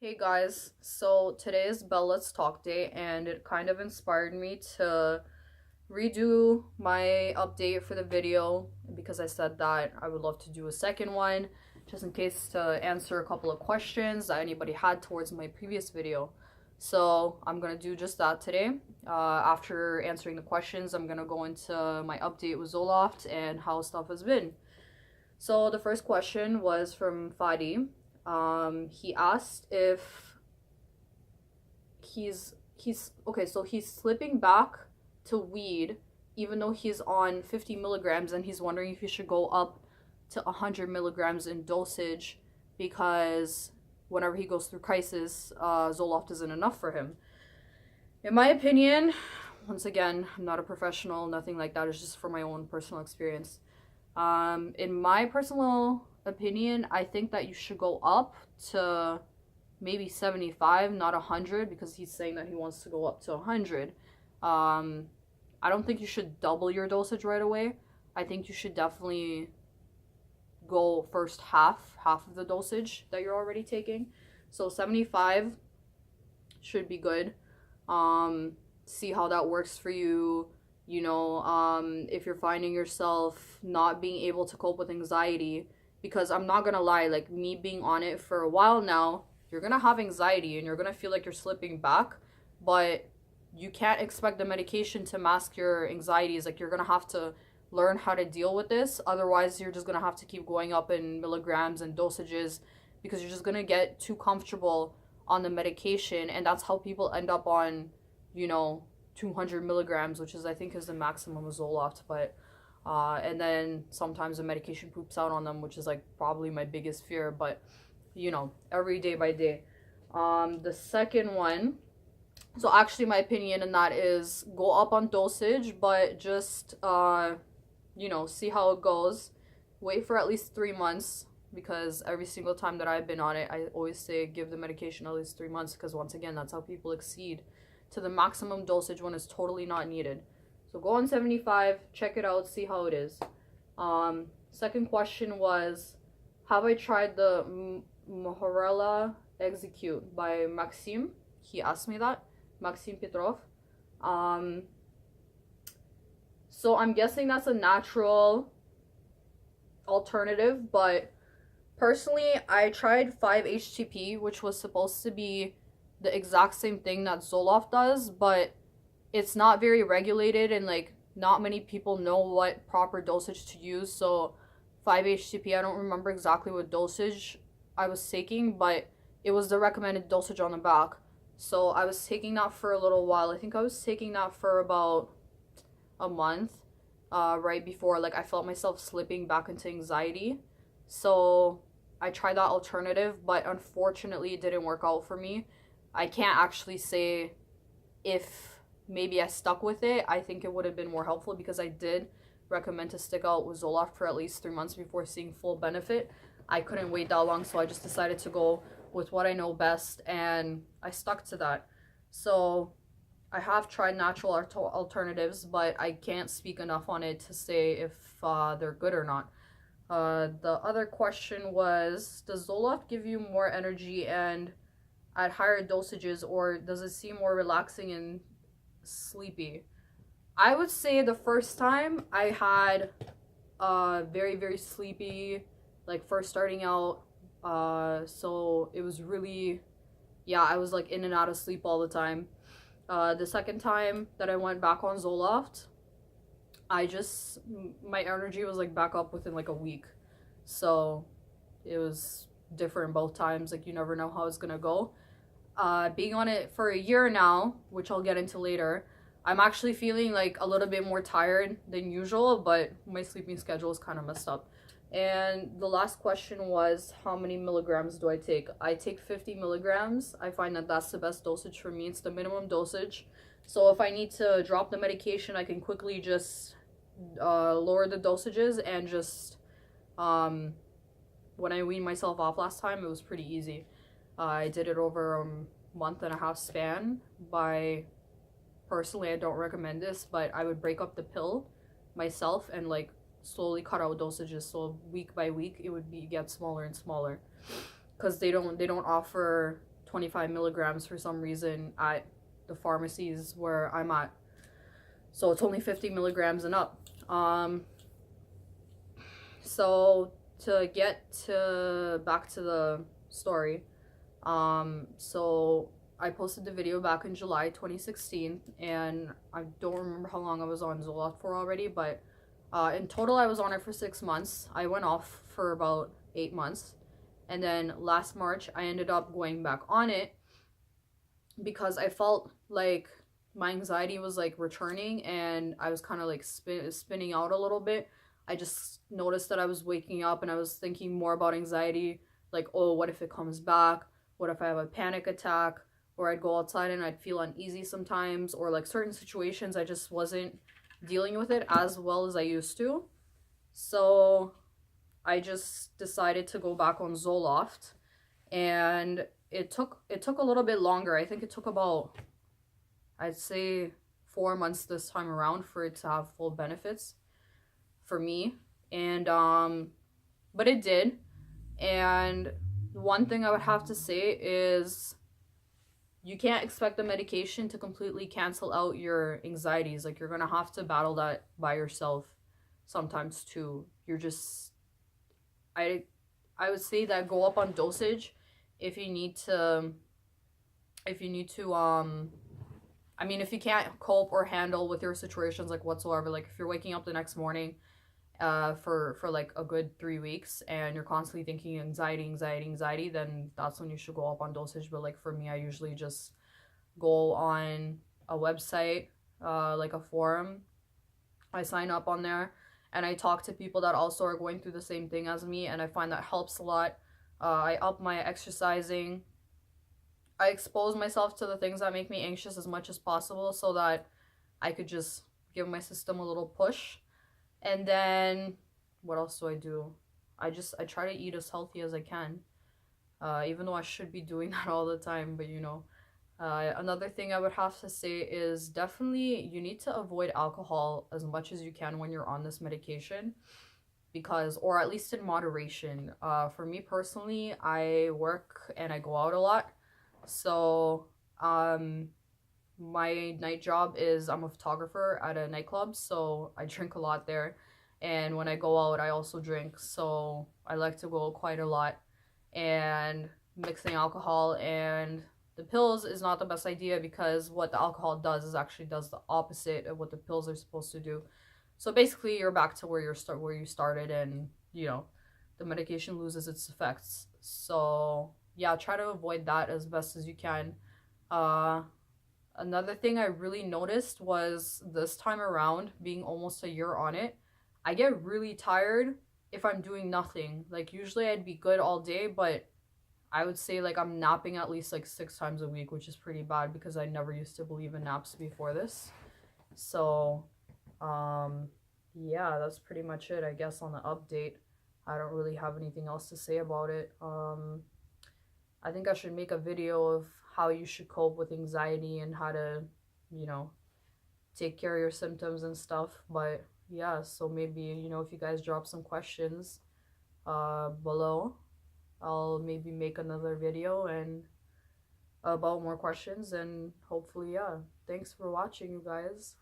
Hey guys, so today is Bella's talk day and it kind of inspired me to redo my update for the video because I said that I would love to do a second one just in case to answer a couple of questions that anybody had towards my previous video. So I'm gonna do just that today. After answering the questions, I'm gonna go into my update with Zoloft and how stuff has been. So the first question was from Fadi. He asked if he's okay, so he's slipping back to weed even though he's on 50 milligrams, and he's wondering if he should go up to 100 milligrams in dosage because whenever he goes through crisis, Zoloft isn't enough for him. In my opinion, once again, I'm not a professional, nothing like that. It's just for my own personal experience. In my personal opinion, I think that you should go up to maybe 75, not 100, because he's saying that he wants to go up to 100. I don't think you should double your dosage right away. I think you should definitely go first half of the dosage that you're already taking. So 75 should be good. See how that works for you. If you're finding yourself not being able to cope with anxiety, because I'm not gonna lie, like me being on it for a while now, you're gonna have anxiety and you're gonna feel like you're slipping back, but you can't expect the medication to mask your anxieties. Like, you're gonna have to learn how to deal with this. Otherwise, you're just gonna have to keep going up in milligrams and dosages because you're just gonna get too comfortable on the medication, and that's how people end up on, 200 milligrams, which is, I think, is the maximum of Zoloft. But and then sometimes the medication poops out on them, which is like probably my biggest fear. But every day by day. The second one, so actually my opinion in that is go up on dosage, but just see how it goes. Wait for at least 3 months, because every single time that I've been on it, I always say give the medication at least 3 months, because once again, that's how people exceed to the maximum dosage when it's totally not needed. So go on 75, check it out, see how it is. Second question was, have I tried the Moharella Execute by Maxim? He asked me that. Maxim Petrov. So I'm guessing that's a natural alternative, but personally, I tried 5-HTP, which was supposed to be the exact same thing that Zoloft does, but it's not very regulated, and like not many people know what proper dosage to use. So 5-HTP, I don't remember exactly what dosage I was taking, but it was the recommended dosage on the back. So I was taking that for a little while. I think I was taking that for about a month, right before like I felt myself slipping back into anxiety. So I tried that alternative, but unfortunately it didn't work out for me. I can't actually say if maybe I stuck with it. I think it would have been more helpful, because I did recommend to stick out with Zoloft for at least 3 months before seeing full benefit. I couldn't wait that long, so I just decided to go with what I know best, and I stuck to that. So I have tried natural alternatives, but I can't speak enough on it to say if they're good or not. The other question was, does Zoloft give you more energy and at higher dosages, or does it seem more relaxing and sleepy? I would say the first time I had very, very sleepy, like first starting out. So it was really, I was like in and out of sleep all the time. The second time that I went back on Zoloft, my energy was like back up within like a week. So it was different both times. Like, you never know how it's gonna go. Being on it for a year now, which I'll get into later, I'm actually feeling like a little bit more tired than usual, but my sleeping schedule is kind of messed up. And the last question was, how many milligrams do I take? I take 50 milligrams. I find that that's the best dosage for me. It's the minimum dosage. So if I need to drop the medication, I can quickly just lower the dosages, and just when I weaned myself off last time, it was pretty easy. I did it over a month and a half span. Personally, I don't recommend this, but I would break up the pill myself and like slowly cut out dosages, so week by week it would get smaller and smaller, because they don't offer 25 milligrams for some reason at the pharmacies where I'm at. So it's only 50 milligrams and up. So to get to back to the story, so I posted the video back in July 2016, and I don't remember how long I was on Zoloft for already, but in total I was on it for 6 months. I went off for about 8 months, and then last March I ended up going back on it because I felt like my anxiety was like returning, and I was kind of like spinning out a little bit. I just noticed that I was waking up and I was thinking more about anxiety, like, oh, what if it comes back? What if I have a panic attack? Or I'd go outside and I'd feel uneasy sometimes, or like certain situations I just wasn't dealing with it as well as I used to. So I just decided to go back on Zoloft, and it took a little bit longer. I think it took about, I'd say, 4 months this time around for it to have full benefits for me. And but it did. And one thing I would have to say is you can't expect the medication to completely cancel out your anxieties. Like, you're gonna have to battle that by yourself sometimes too. You're just, I would say that go up on dosage if you need to, I mean, if you can't cope or handle with your situations like whatsoever, like if you're waking up the next morning for like a good 3 weeks and you're constantly thinking anxiety, then that's when you should go up on dosage. But like for me, I usually just go on a website, like a forum. I sign up on there and I talk to people that also are going through the same thing as me, and I find that helps a lot. I up my exercising. I expose myself to the things that make me anxious as much as possible so that I could just give my system a little push. And then what else do I do? I try to eat as healthy as I can, even though I should be doing that all the time. But you know, another thing I would have to say is definitely you need to avoid alcohol as much as you can when you're on this medication, because, or at least in moderation. For me personally, I work and I go out a lot. So my night job is I'm a photographer at a nightclub, so I drink a lot there. And when I go out, I also drink, so I like to go quite a lot. And mixing alcohol and the pills is not the best idea, because what the alcohol does is actually does the opposite of what the pills are supposed to do. So basically you're back to where you started, and you know, the medication loses its effects. So yeah, try to avoid that as best as you can. Another thing I really noticed was this time around, being almost a year on it, I get really tired if I'm doing nothing. Like usually I'd be good all day, but I would say like I'm napping at least like 6 times a week, which is pretty bad because I never used to believe in naps before this. So yeah, that's pretty much it, I guess, on the update. I don't really have anything else to say about it. I think I should make a video of how you should cope with anxiety and how to, you know, take care of your symptoms and stuff. But yeah, so maybe, you know, if you guys drop some questions below, I'll maybe make another video and about more questions, and hopefully, yeah. Thanks for watching, you guys.